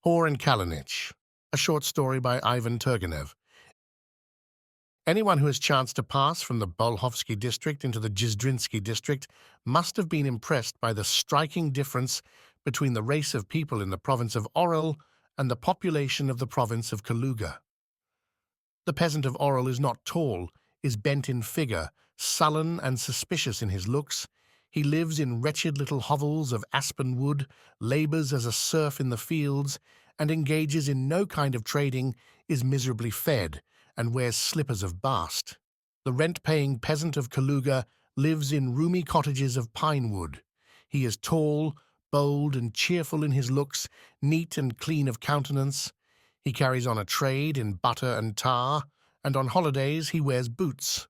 Hor and Kalinitch, a short story by Ivan Turgenev. Anyone who has chanced to pass from the Bolhovsky district into the Jizdrinsky district must have been impressed by the striking difference between the race of people in the province of Orel and the population of the province of Kaluga. The peasant of Orel is not tall, is bent in figure, sullen and suspicious in his looks. He lives in wretched little hovels of aspen wood, labours as a serf in the fields, and engages in no kind of trading, is miserably fed, and wears slippers of bast. The rent-paying peasant of Kaluga lives in roomy cottages of pine wood. He is tall, bold, and cheerful in his looks, neat and clean of countenance. He carries on a trade in butter and tar, and on holidays he wears boots.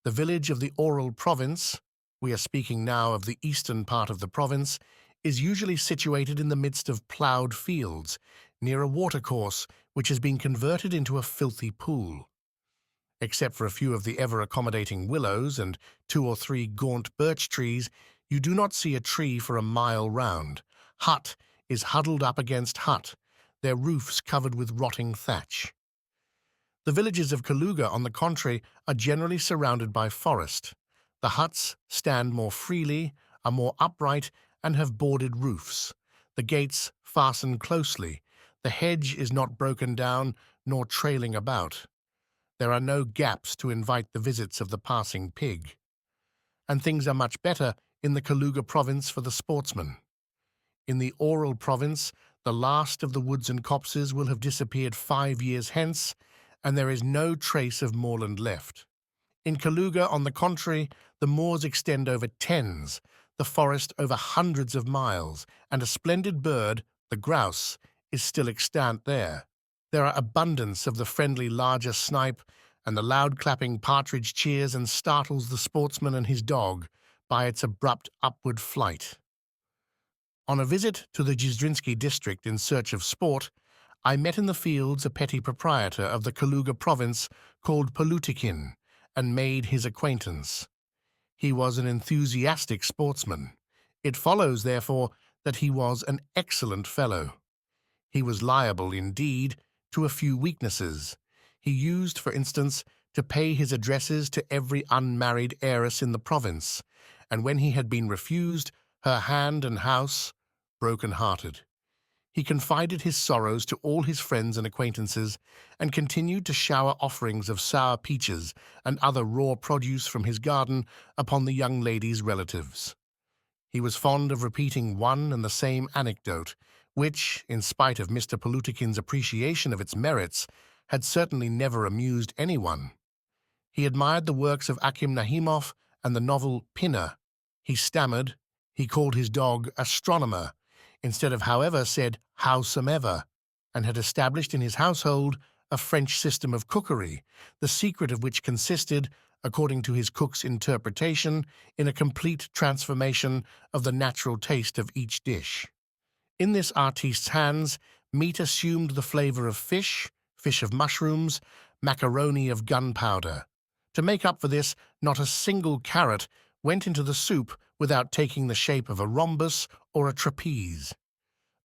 The village of the Orel province, we are speaking now of the eastern part of the province, is usually situated in the midst of ploughed fields, near a watercourse which has been converted into a filthy pool. Except for a few of the ever-accommodating willows and 2 or 3 gaunt birch trees, you do not see a tree for a mile round. Hut is huddled up against hut, their roofs covered with rotting thatch. The villages of Kaluga, on the contrary, are generally surrounded by forest. The huts stand more freely, are more upright, and have boarded roofs. The gates fasten closely. The hedge is not broken down, nor trailing about. There are no gaps to invite the visits of the passing pig. And things are much better in the Kaluga province for the sportsman. In the Orel province, the last of the woods and copses will have disappeared 5 years hence, and there is no trace of moorland left. In Kaluga, on the contrary, the moors extend over tens, the forest over hundreds of miles, and a splendid bird, the grouse, is still extant there. There are abundance of the friendly larger snipe, and the loud-clapping partridge cheers and startles the sportsman and his dog by its abrupt upward flight. On a visit to the Jizdrinsky district in search of sport, I met in the fields a petty proprietor of the Kaluga province called Palutikin, and made his acquaintance. He was an enthusiastic sportsman. It follows, therefore, that he was an excellent fellow. He was liable, indeed, to a few weaknesses. He used, for instance, to pay his addresses to every unmarried heiress in the province, and when he had been refused, her hand and house, broken-hearted. He confided his sorrows to all his friends and acquaintances, and continued to shower offerings of sour peaches and other raw produce from his garden upon the young lady's relatives. He was fond of repeating one and the same anecdote, which, in spite of Mr. Palutikin's appreciation of its merits, had certainly never amused anyone. He admired the works of Akim Nahimov and the novel Pinner. He stammered. He called his dog Astronomer, instead of however said howsomever, and had established in his household a French system of cookery, the secret of which consisted, according to his cook's interpretation, in a complete transformation of the natural taste of each dish. In this artiste's hands, meat assumed the flavour of fish, fish of mushrooms, macaroni of gunpowder. To make up for this, not a single carrot went into the soup without taking the shape of a rhombus or a trapeze.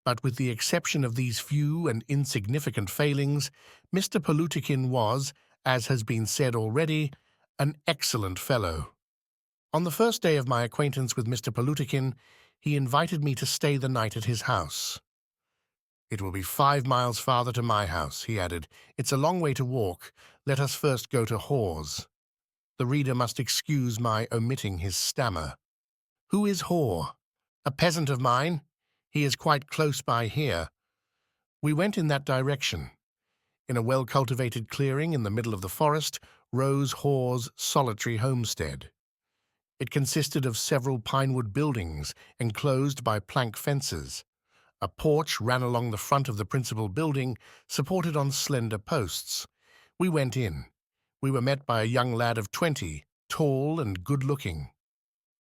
But with the exception of these few and insignificant failings, Mr. Palutikin was, as has been said already, an excellent fellow. On the first day of my acquaintance with Mr. Palutikin, he invited me to stay the night at his house. "It will be 5 miles farther to my house," he added. "It's a long way to walk. Let us first go to Hor's." The reader must excuse my omitting his stammer. "Who is Hor?" "A peasant of mine. He is quite close by here." We went in that direction. In a well-cultivated clearing in the middle of the forest rose Hor's solitary homestead. It consisted of several pinewood buildings enclosed by plank fences. A porch ran along the front of the principal building, supported on slender posts. We went in. We were met by a young lad of 20, tall and good-looking.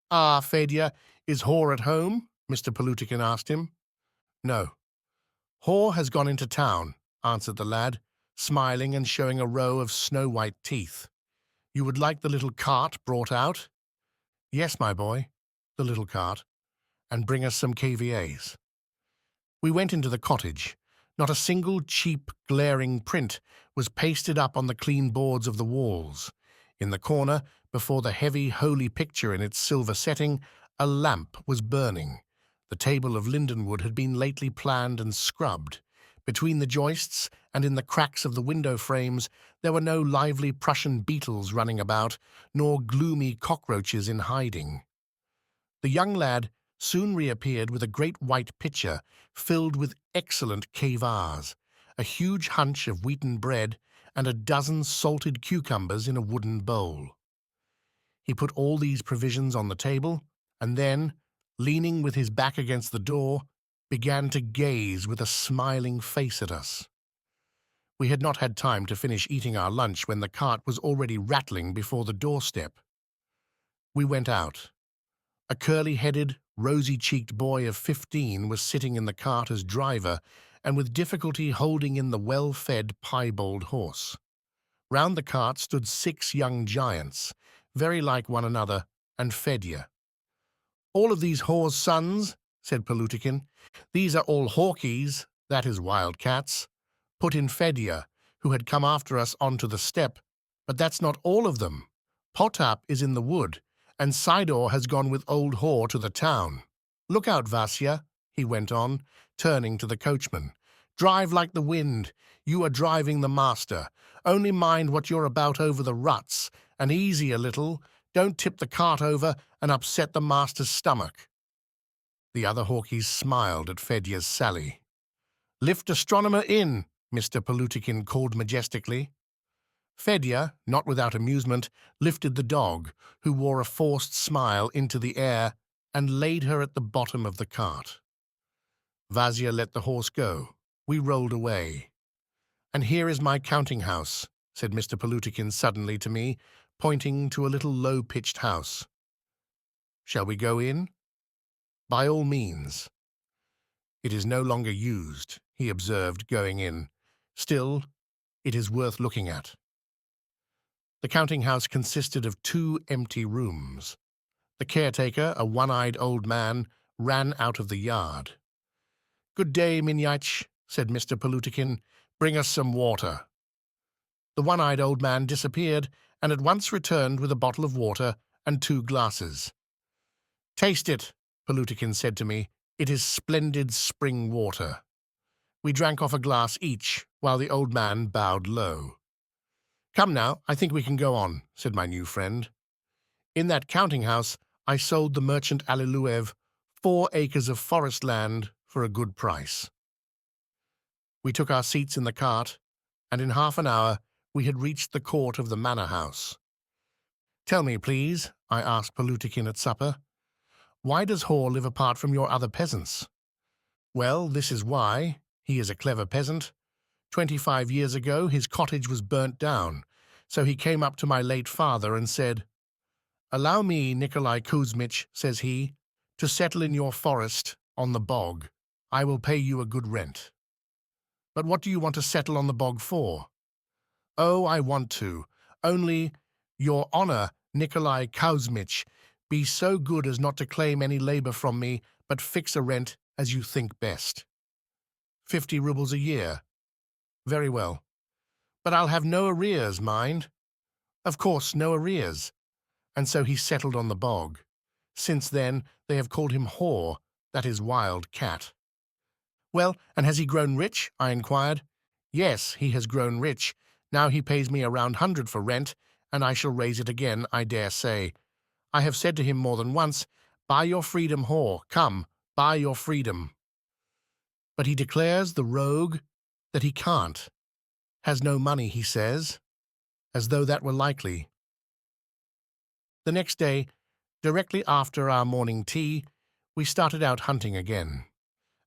"Ah, Fedya, is Hor at home?" Mr. Palutikin asked him. "No. Hor has gone into town," answered the lad, smiling and showing a row of snow-white teeth. "You would like the little cart brought out?" "Yes, my boy, the little cart, and bring us some KVAs." We went into the cottage. Not a single cheap, glaring print was pasted up on the clean boards of the walls. In the corner, before the heavy, holy picture in its silver setting, a lamp was burning. The table of lindenwood had been lately planned and scrubbed. Between the joists and in the cracks of the window frames there were no lively Prussian beetles running about, nor gloomy cockroaches in hiding. The young lad soon reappeared with a great white pitcher filled with excellent kvass, a huge hunch of wheaten bread, and a dozen salted cucumbers in a wooden bowl. He put all these provisions on the table, and then, leaning with his back against the door, began to gaze with a smiling face at us. We had not had time to finish eating our lunch when the cart was already rattling before the doorstep. We went out. A curly-headed, rosy-cheeked boy of 15 was sitting in the cart as driver and with difficulty holding in the well-fed piebald horse. Round the cart stood 6 young giants, very like one another, and Fedya. "All of these whores' sons," said Palutikin. "These are all hawkies, that is wild cats," put in Fedya, who had come after us onto the step. "But that's not all of them. Potap is in the wood, and Sidor has gone with old Hor to the town. Look out, Vasya," he went on, turning to the coachman. "Drive like the wind. You are driving the master. Only mind what you're about over the ruts, and easy a little. Don't tip the cart over and upset the master's stomach." The other hawkies smiled at Fedya's sally. "Lift astronomer in," Mr. Palutikin called majestically. Fedya, not without amusement, lifted the dog, who wore a forced smile, into the air and laid her at the bottom of the cart. Vasya let the horse go. We rolled away. "And here is my counting-house," said Mr. Palutikin suddenly to me, pointing to a little low-pitched house. "Shall we go in?" "By all means." "It is no longer used," he observed, going in. "Still, it is worth looking at." The counting-house consisted of 2 empty rooms. The caretaker, a one-eyed old man, ran out of the yard. "Good day, Minyach," said Mr. Palutikin. "Bring us some water." The one-eyed old man disappeared and at once returned with a bottle of water and 2 glasses. "Taste it," Palutikin said to me. "It is splendid spring water." We drank off a glass each, while the old man bowed low. "Come now, I think we can go on," said my new friend. In that counting-house I sold the merchant Aliluev 4 acres of forest land for a good price. We took our seats in the cart, and in half an hour we had reached the court of the manor house. "Tell me, please," I asked Palutikin at supper, "why does Hor live apart from your other peasants?" "Well, this is why. He is a clever peasant. 25 years ago his cottage was burnt down, so he came up to my late father and said, 'Allow me, Nikolai Kuzmich,' says he, 'to settle in your forest on the bog. I will pay you a good rent.' 'But what do you want to settle on the bog for?' 'Oh, I want to. Only, your honor, Nikolai Kuzmich, be so good as not to claim any labor from me, but fix a rent as you think best.' 50 rubles a year. Very well. But I'll have no arrears, mind." "Of course, no arrears." And so he settled on the bog. Since then they have called him Hor, that is wild cat. "Well, and has he grown rich?" I inquired. "Yes, he has grown rich. Now he pays me around 100 for rent, and I shall raise it again, I dare say. I have said to him more than once, 'Buy your freedom, Hor, come, buy your freedom.' But he declares, the rogue, that he can't. Has no money, he says, as though that were likely. The next day, directly after our morning tea, we started out hunting again.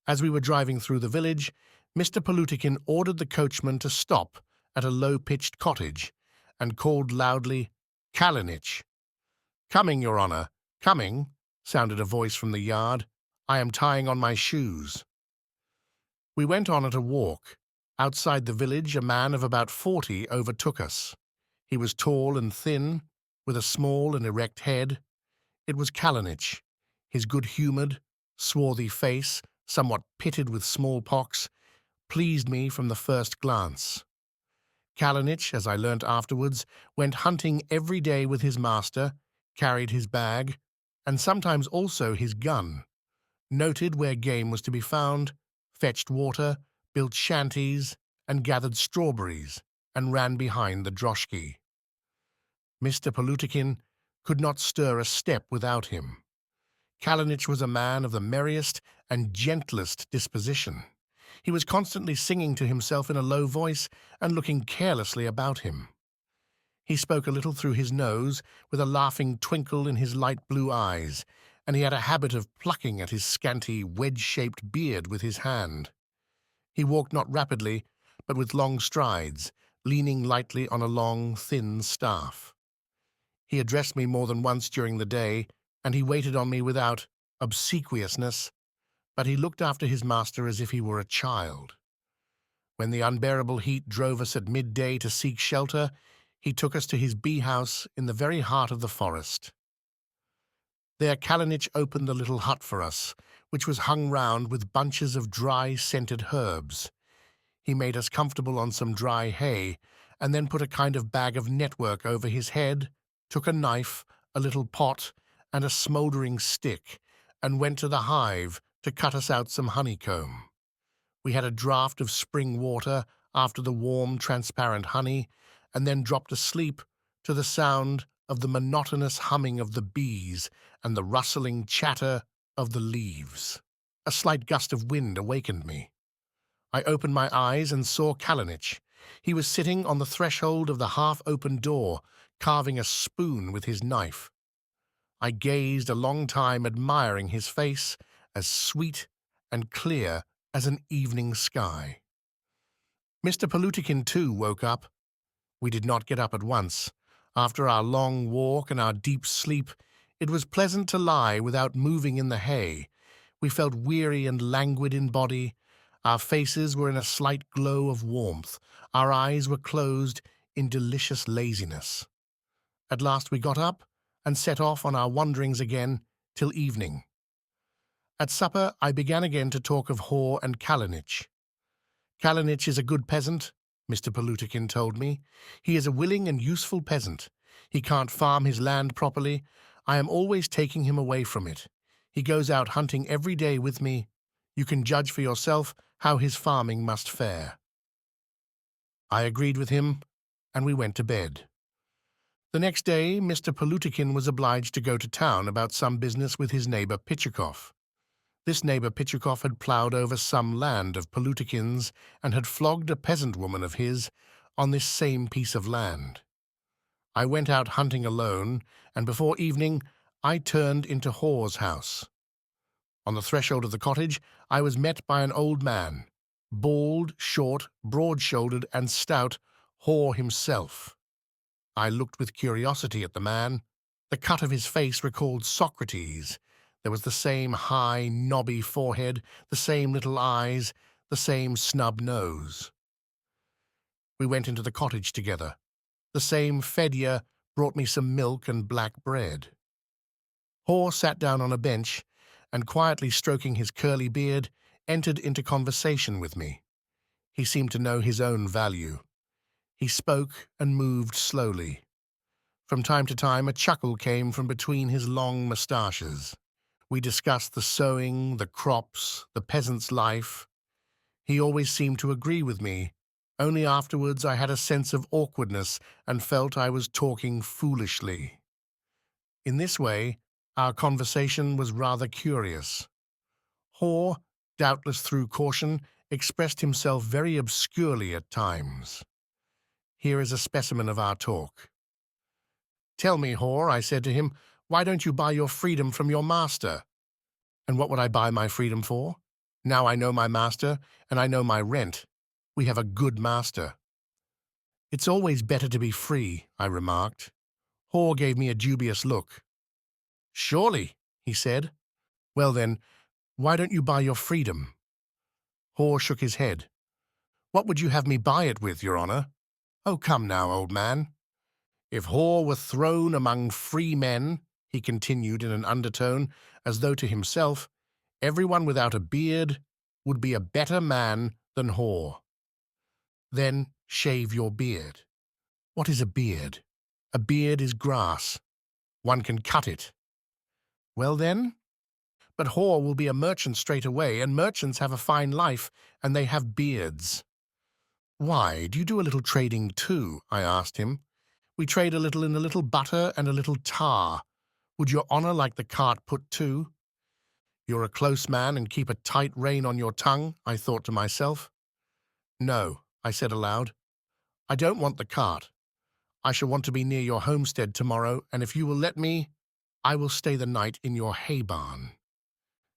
As we were driving through the village, Mr. Palutikin ordered the coachman to stop at a low-pitched cottage and called loudly, "Kalinitch." "Coming, your honor, coming," sounded a voice from the yard. "I am tying on my shoes." We went on at a walk. Outside the village, a man of about 40 overtook us. He was tall and thin, with a small and erect head. It was Kalinitch. His good-humored, swarthy face, somewhat pitted with smallpox, pleased me from the first glance. Kalinitch, as I learnt afterwards, went hunting every day with his master, carried his bag, and sometimes also his gun, noted where game was to be found, fetched water, built shanties, and gathered strawberries, and ran behind the droshky. Mr. Palutikin could not stir a step without him. Kalinitch was a man of the merriest and gentlest disposition. He was constantly singing to himself in a low voice and looking carelessly about him. He spoke a little through his nose, with a laughing twinkle in his light blue eyes, and he had a habit of plucking at his scanty, wedge-shaped beard with his hand. He walked not rapidly, but with long strides, leaning lightly on a long, thin staff. He addressed me more than once during the day, and he waited on me without obsequiousness, but he looked after his master as if he were a child. When the unbearable heat drove us at midday to seek shelter, he took us to his bee-house in the very heart of the forest. There Kalinitch opened the little hut for us, which was hung round with bunches of dry, scented herbs. He made us comfortable on some dry hay, and then put a kind of bag of network over his head, took a knife, a little pot, and a smouldering stick, and went to the hive to cut us out some honeycomb. We had a draught of spring water after the warm, transparent honey, and then dropped asleep to the sound of the monotonous humming of the bees and the rustling chatter of the leaves. A slight gust of wind awakened me. I opened my eyes and saw Kalinitch. He was sitting on the threshold of the half-open door, carving a spoon with his knife. I gazed a long time, admiring his face, as sweet and clear as an evening sky. Mr. Palutikin, too, woke up. We did not get up at once. After our long walk and our deep sleep, it was pleasant to lie without moving in the hay. We felt weary and languid in body. Our faces were in a slight glow of warmth. Our eyes were closed in delicious laziness. At last we got up and set off on our wanderings again till evening. At supper I began again to talk of Hor and Kalinitch. Kalinitch is a good peasant, Mr. Palutikin told me. He is a willing and useful peasant. He can't farm his land properly. I am always taking him away from it. He goes out hunting every day with me. You can judge for yourself how his farming must fare. I agreed with him, and we went to bed. The next day, Mr. Palutikin was obliged to go to town about some business with his neighbor Pichikov. This neighbor Pichikov had ploughed over some land of Palutikin's and had flogged a peasant woman of his on this same piece of land. I went out hunting alone, and before evening I turned into Hor's house. On the threshold of the cottage I was met by an old man, bald, short, broad-shouldered, and stout, Hor himself. I looked with curiosity at the man. The cut of his face recalled Socrates. There was the same high, knobby forehead, the same little eyes, the same snub nose. We went into the cottage together. The same Fedya brought me some milk and black bread. Hor sat down on a bench, and quietly stroking his curly beard, entered into conversation with me. He seemed to know his own value. He spoke and moved slowly. From time to time a chuckle came from between his long moustaches. We discussed the sowing, the crops, the peasant's life. He always seemed to agree with me. Only afterwards I had a sense of awkwardness and felt I was talking foolishly. In this way, our conversation was rather curious. Hor, doubtless through caution, expressed himself very obscurely at times. Here is a specimen of our talk. "Tell me, Hor," I said to him, "why don't you buy your freedom from your master?" "And what would I buy my freedom for? Now I know my master, and I know my rent. We have a good master." "It's always better to be free," I remarked. Hor gave me a dubious look. "Surely," he said. "Well then, why don't you buy your freedom?" Hor shook his head. "What would you have me buy it with, Your Honor?" "Oh, come now, old man." "If Hor were thrown among free men," he continued in an undertone, as though to himself, "everyone without a beard would be a better man than Hor. Then shave your beard. What is a beard? A beard is grass. One can cut it. Well then? But Hor will be a merchant straight away, and merchants have a fine life, and they have beards. Why, do you do a little trading too? I asked him. We trade a little in a little butter and a little tar. Would your honour like the cart put too? You're a close man and keep a tight rein on your tongue, I thought to myself. No, I said aloud. I don't want the cart. I shall want to be near your homestead tomorrow, and if you will let me, I will stay the night in your hay barn.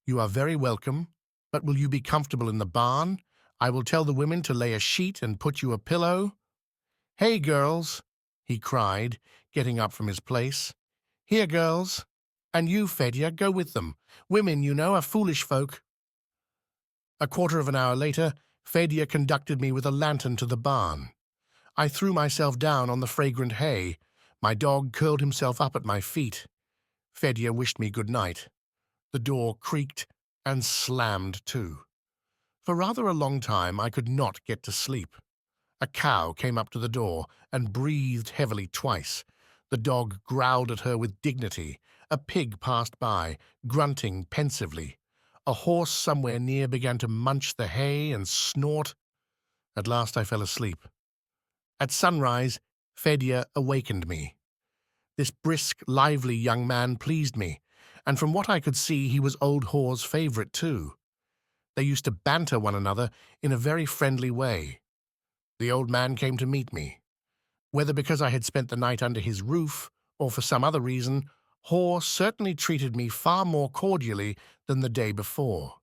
You are very welcome, but will you be comfortable in the barn? I will tell the women to lay a sheet and put you a pillow. Hey, girls, he cried, getting up from his place. Here, girls. And you, Fedya, go with them. Women, you know, are foolish folk. A quarter of an hour later, Fedya conducted me with a lantern to the barn. I threw myself down on the fragrant hay. My dog curled himself up at my feet. Fedya wished me good night. The door creaked and slammed to. For rather a long time I could not get to sleep. A cow came up to the door and breathed heavily twice. The dog growled at her with dignity. A pig passed by, grunting pensively. A horse somewhere near began to munch the hay and snort. At last I fell asleep. At sunrise, Fedya awakened me. This brisk, lively young man pleased me, and from what I could see he was old Hor's favourite too. They used to banter one another in a very friendly way. The old man came to meet me. Whether because I had spent the night under his roof, or for some other reason, Hor certainly treated me far more cordially than the day before.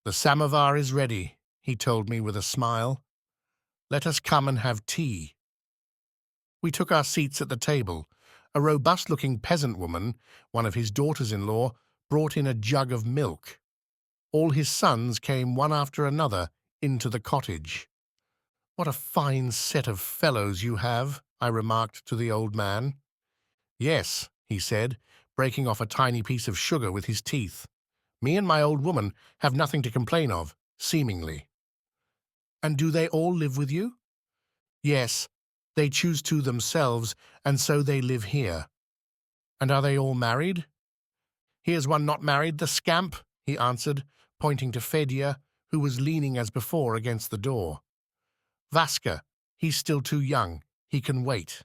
The samovar is ready, he told me with a smile. Let us come and have tea. We took our seats at the table. A robust-looking peasant woman, one of his daughters-in-law, brought in a jug of milk. All his sons came one after another into the cottage. What a fine set of fellows you have, I remarked to the old man. Yes, he said, breaking off a tiny piece of sugar with his teeth. Me and my old woman have nothing to complain of, seemingly. And do they all live with you? Yes, they choose to themselves, and so they live here. And are they all married? Here's one not married, the scamp, he answered, pointing to Fedya, who was leaning as before against the door. Vaska, he's still too young. He can wait.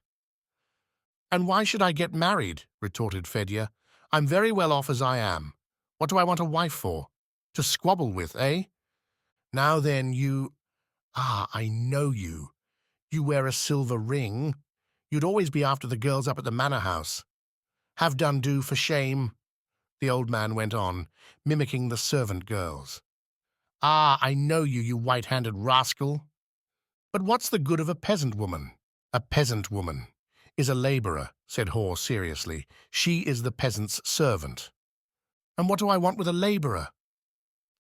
And why should I get married? Retorted Fedya. I'm very well off as I am. What do I want a wife for? To squabble with, eh? Now then, you... Ah, I know you. You wear a silver ring. You'd always be after the girls up at the manor house. Have done do for shame, the old man went on, mimicking the servant girls. Ah, I know you, you white-handed rascal. But what's the good of a peasant woman? A peasant woman is a labourer, said Hor seriously. She is the peasant's servant. And what do I want with a labourer?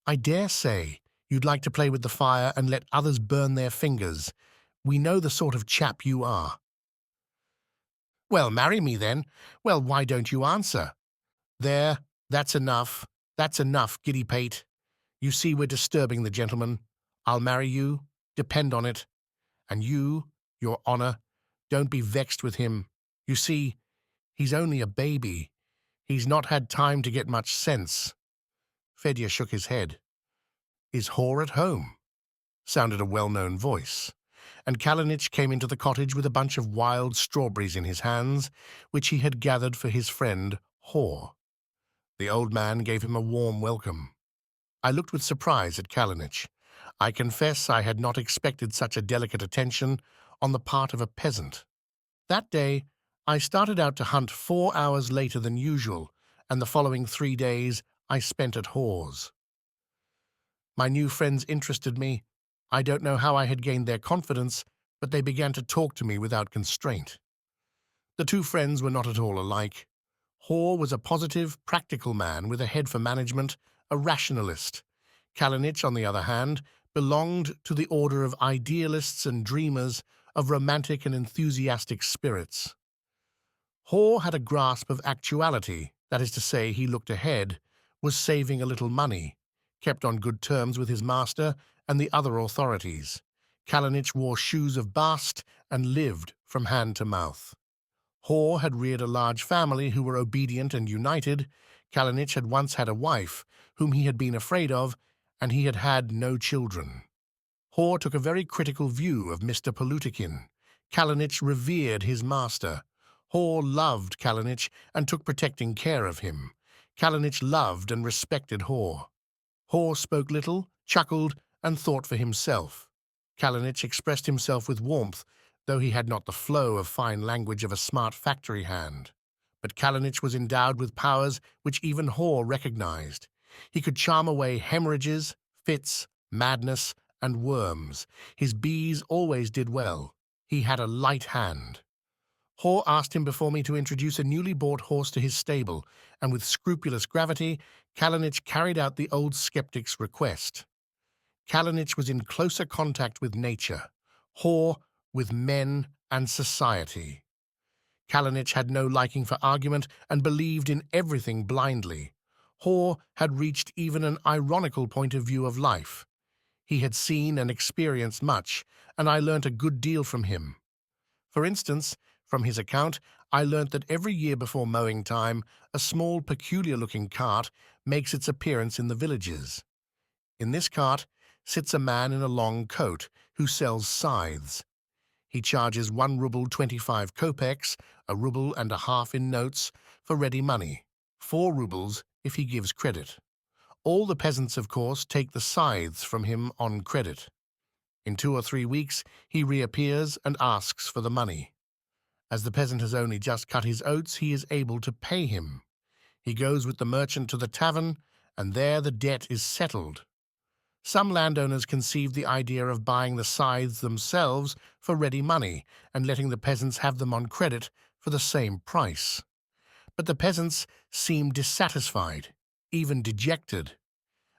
I dare say you'd like to play with the fire and let others burn their fingers. We know the sort of chap you are. Well, marry me then. Well, why don't you answer? There, that's enough, giddy pate. You see we're disturbing the gentleman. I'll marry you, depend on it. And you, your honour, don't be vexed with him. You see, he's only a baby. He's not had time to get much sense. Fedya shook his head. Is Hor at home? Sounded a well-known voice, and Kalinitch came into the cottage with a bunch of wild strawberries in his hands, which he had gathered for his friend Hor. The old man gave him a warm welcome. I looked with surprise at Kalinitch. I confess I had not expected such a delicate attention on the part of a peasant. That day, I started out to hunt 4 hours later than usual, and the following 3 days I spent at Hor's. My new friends interested me. I don't know how I had gained their confidence, but they began to talk to me without constraint. The two friends were not at all alike. Hor was a positive, practical man with a head for management, a rationalist. Kalinitch, on the other hand, belonged to the order of idealists and dreamers, of romantic and enthusiastic spirits. Hor had a grasp of actuality, that is to say, he looked ahead, was saving a little money, kept on good terms with his master, and the other authorities. Kalinitch wore shoes of bast and lived from hand to mouth. Hor had reared a large family who were obedient and united. Kalinitch had once had a wife, whom he had been afraid of, and he had had no children. Hor took a very critical view of Mr. Palutikin. Kalinitch revered his master. Hor loved Kalinitch and took protecting care of him. Kalinitch loved and respected Hor. Hor spoke little, chuckled, and thought for himself. Kalinitch expressed himself with warmth, though he had not the flow of fine language of a smart factory hand. But Kalinitch was endowed with powers which even Hor recognized. He could charm away hemorrhages, fits, madness, and worms. His bees always did well. He had a light hand. Hor asked him before me to introduce a newly bought horse to his stable, and with scrupulous gravity, Kalinitch carried out the old skeptic's request. Kalinitch was in closer contact with nature, Hor with men and society. Kalinitch had no liking for argument and believed in everything blindly. Hor had reached even an ironical point of view of life. He had seen and experienced much, and I learnt a good deal from him. For instance, from his account, I learnt that every year before mowing time, a small, peculiar-looking cart makes its appearance in the villages. In this cart sits a man in a long coat who sells scythes. He charges 1 ruble 25 kopecks, a ruble and a half in notes, for ready money, 4 rubles if he gives credit. All the peasants, of course, take the scythes from him on credit. In 2 or 3 weeks, he reappears and asks for the money. As the peasant has only just cut his oats, he is able to pay him. He goes with the merchant to the tavern, and there the debt is settled. Some landowners conceived the idea of buying the scythes themselves for ready money and letting the peasants have them on credit for the same price. But the peasants seemed dissatisfied, even dejected.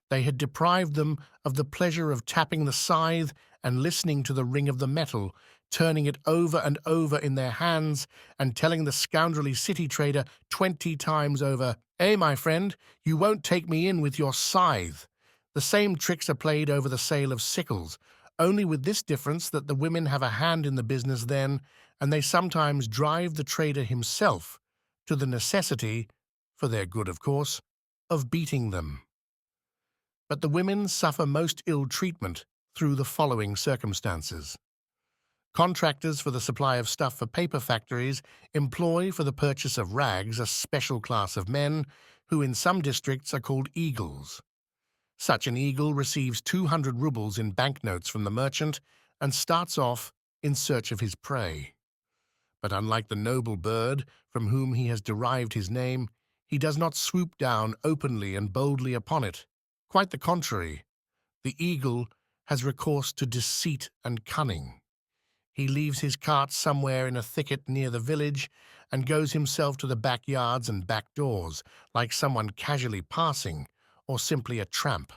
They had deprived them of the pleasure of tapping the scythe and listening to the ring of the metal, turning it over and over in their hands and telling the scoundrelly city trader 20 times over, "Eh, my friend, you won't take me in with your scythe." The same tricks are played over the sale of sickles, only with this difference that the women have a hand in the business then, and they sometimes drive the trader himself to the necessity, for their good of course, of beating them. But the women suffer most ill treatment through the following circumstances. Contractors for the supply of stuff for paper factories employ for the purchase of rags a special class of men who in some districts are called eagles. Such an eagle receives 200 rubles in banknotes from the merchant and starts off in search of his prey. But unlike the noble bird from whom he has derived his name, he does not swoop down openly and boldly upon it. Quite the contrary, the eagle has recourse to deceit and cunning. He leaves his cart somewhere in a thicket near the village and goes himself to the backyards and back doors, like someone casually passing or simply a tramp.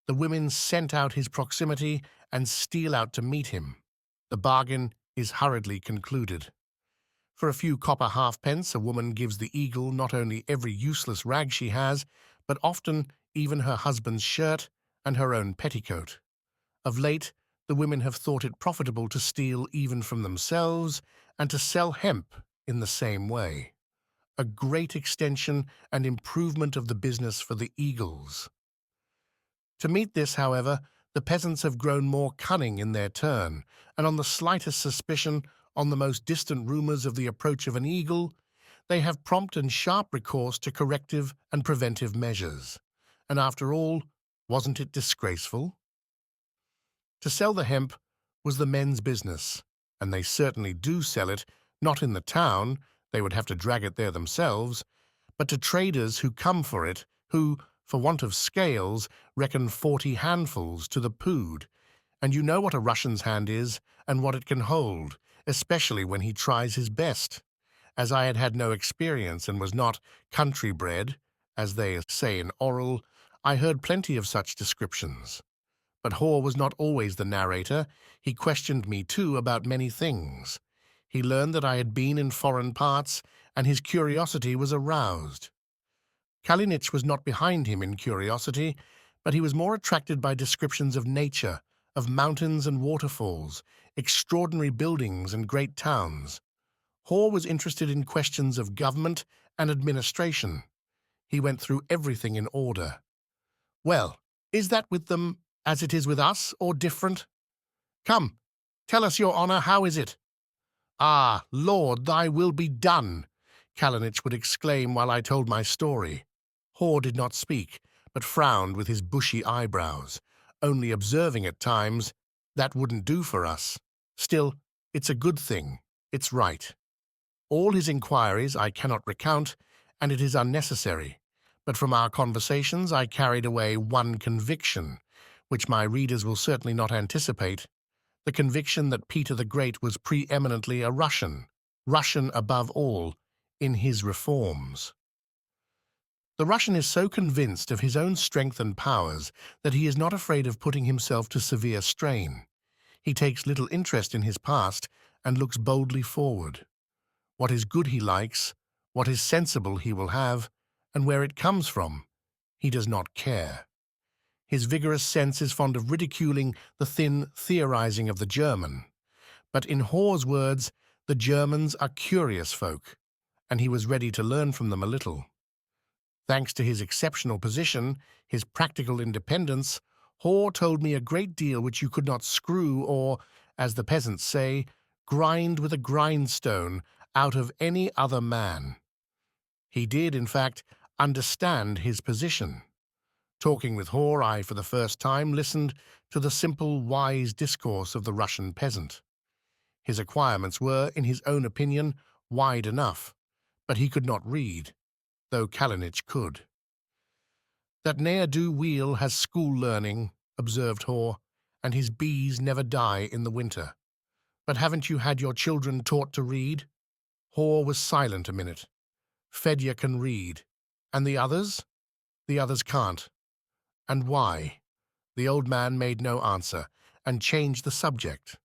The women scent out his proximity and steal out to meet him. The bargain is hurriedly concluded. For a few copper halfpence, a woman gives the eagle not only every useless rag she has, but often even her husband's shirt and her own petticoat. Of late, the women have thought it profitable to steal even from themselves and to sell hemp in the same way. A great extension and improvement of the business for the eagles. To meet this, however, the peasants have grown more cunning in their turn, and on the slightest suspicion, on the most distant rumors of the approach of an eagle, they have prompt and sharp recourse to corrective and preventive measures. And after all, wasn't it disgraceful? To sell the hemp was the men's business, and they certainly do sell it, not in the town, they would have to drag it there themselves, but to traders who come for it, who, for want of scales, reckon 40 handfuls to the pood. And you know what a Russian's hand is, and what it can hold, especially when he tries his best. As I had had no experience and was not country-bred, as they say in oral, I heard plenty of such descriptions. But Hor was not always the narrator. He questioned me, too, about many things. He learned that I had been in foreign parts, and his curiosity was aroused. Kalinitch was not behind him in curiosity, but he was more attracted by descriptions of nature, of mountains and waterfalls, extraordinary buildings and great towns. Hor was interested in questions of government and administration. He went through everything in order. Well, is that with them as it is with us, or different? Come, tell us, your honour, how is it? Ah, Lord, thy will be done, Kalinitch would exclaim while I told my story. Hor did not speak, but frowned with his bushy eyebrows, only observing at times, that wouldn't do for us. Still, it's a good thing. It's right. All his inquiries I cannot recount, and it is unnecessary. But from our conversations I carried away one conviction, which my readers will certainly not anticipate, the conviction that Peter the Great was preeminently a Russian, Russian above all, in his reforms. The Russian is so convinced of his own strength and powers that he is not afraid of putting himself to severe strain. He takes little interest in his past and looks boldly forward. What is good he likes, what is sensible he will have, and where it comes from, he does not care. His vigorous sense is fond of ridiculing the thin theorizing of the German. But in Hor's words, the Germans are curious folk, and he was ready to learn from them a little. Thanks to his exceptional position, his practical independence, Hor told me a great deal which you could not screw or, as the peasants say, grind with a grindstone out of any other man. He did, in fact, understand his position. Talking with Hor, I, for the first time, listened to the simple, wise discourse of the Russian peasant. His acquirements were, in his own opinion, wide enough, but he could not read, though Kalinitch could. That ne'er-do-weel has school learning, observed Hor, and his bees never die in the winter. But haven't you had your children taught to read? Hor was silent a minute. Fedya can read. And the others? The others can't. And why? The old man made no answer, and changed the subject.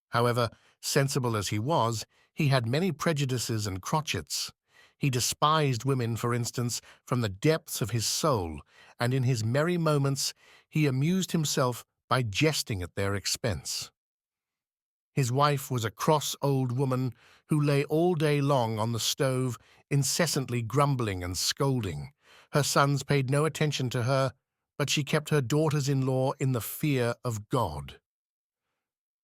However, sensible as he was, he had many prejudices and crotchets. He despised women, for instance, from the depths of his soul, and in his merry moments he amused himself by jesting at their expense. His wife was a cross old woman who lay all day long on the stove, incessantly grumbling and scolding. Her sons paid no attention to her, but she kept her daughters-in-law in the fear of God.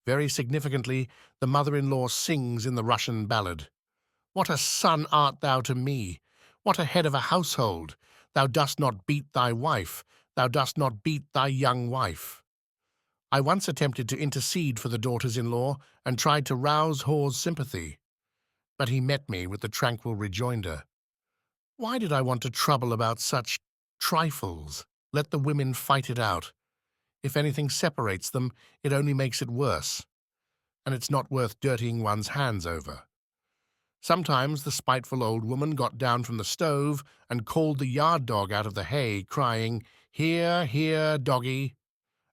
Very significantly, the mother-in-law sings in the Russian ballad, "What a son art thou to me! What a head of a household! Thou dost not beat thy wife, thou dost not beat thy young wife." I once attempted to intercede for the daughters-in-law and tried to rouse Hor's sympathy, but he met me with the tranquil rejoinder, "Why did I want to trouble about such trifles? Let the women fight it out. If anything separates them, it only makes it worse, and it's not worth dirtying one's hands over." Sometimes the spiteful old woman got down from the stove and called the yard dog out of the hay, crying, "Here, here, doggy,"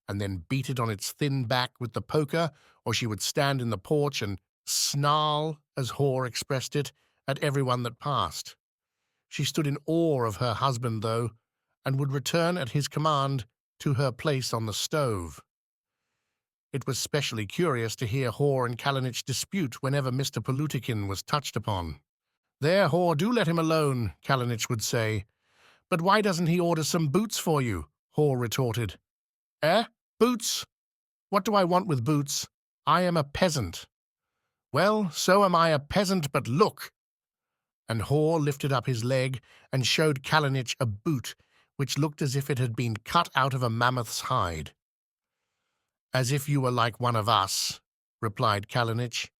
and then beat it on its thin back with the poker, or she would stand in the porch and snarl, as Hor expressed it, at everyone that passed. She stood in awe of her husband, though, and would return at his command to her place on the stove. It was specially curious to hear Hor and Kalinitch dispute whenever Mr. Palutikin was touched upon. "There, Hor, do let him alone," Kalinitch would say. "But why doesn't he order some boots for you?" Hor retorted. "Eh? Boots? What do I want with boots? I am a peasant." "Well, so am I a peasant, but look!" And Hor lifted up his leg and showed Kalinitch a boot which looked as if it had been cut out of a mammoth's hide. "As if you were like one of us," replied Kalinitch.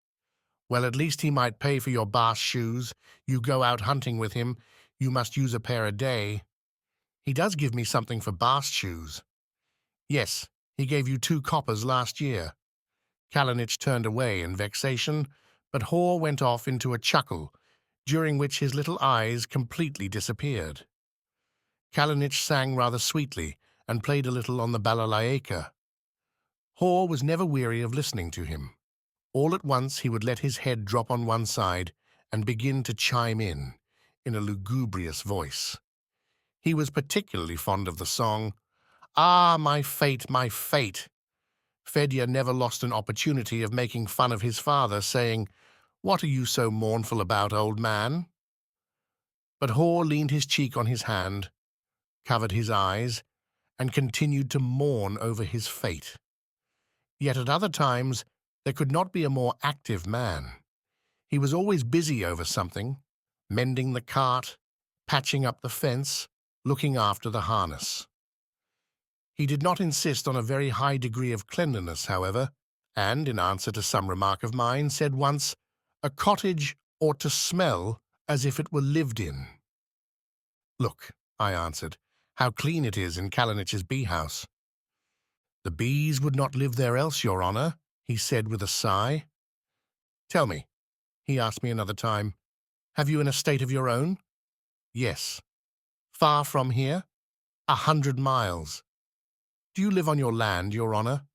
"Well, at least he might pay for your bast shoes. You go out hunting with him, you must use a pair a day. He does give me something for bast shoes." "Yes, he gave you 2 coppers last year." Kalinitch turned away in vexation, but Hor went off into a chuckle, during which his little eyes completely disappeared. Kalinitch sang rather sweetly and played a little on the balalaika. Hor was never weary of listening to him. All at once he would let his head drop on one side and begin to chime in a lugubrious voice. He was particularly fond of the song, Ah, my fate, my fate! Fedya never lost an opportunity of making fun of his father, saying, "What are you so mournful about, old man?" But Hor leaned his cheek on his hand, covered his eyes, and continued to mourn over his fate. Yet at other times there could not be a more active man. He was always busy over something, mending the cart, patching up the fence, looking after the harness. He did not insist on a very high degree of cleanliness, however, and, in answer to some remark of mine, said once, "A cottage ought to smell as if it were lived in." "Look," I answered, "how clean it is in Kalinitch's bee-house." "The bees would not live there else, your honour," he said with a sigh. "Tell me," he asked me another time, "have you an estate of your own?" "Yes." "Far from here?" 100 miles. "Do you live on your land, your honour?"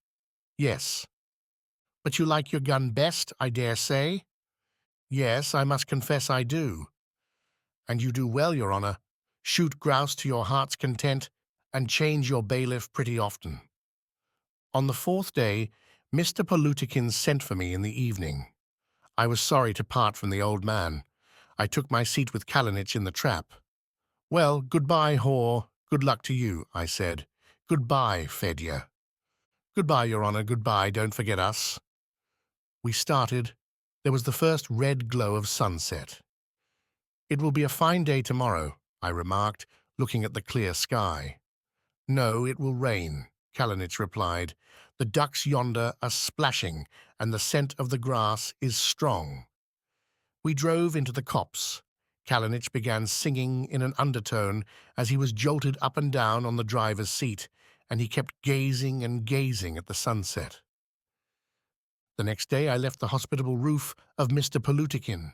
"Yes." "But you like your gun best, I dare say?" "Yes, I must confess I do." "And you do well, your honour. Shoot grouse to your heart's content, and change your bailiff pretty often." On the 4th day, Mr. Palutikin sent for me in the evening. I was sorry to part from the old man. I took my seat with Kalinitch in the trap. "Well, goodbye, Hor. Good luck to you," I said. "Goodbye, Fedya." "Goodbye, your honour, goodbye. Don't forget us." We started. There was the first red glow of sunset. "It will be a fine day tomorrow," I remarked, looking at the clear sky. "No, it will rain," Kalinitch replied. "The ducks yonder are splashing, and the scent of the grass is strong." We drove into the copse. Kalinitch began singing in an undertone as he was jolted up and down on the driver's seat, and he kept gazing and gazing at the sunset. The next day I left the hospitable roof of Mr. Palutikin.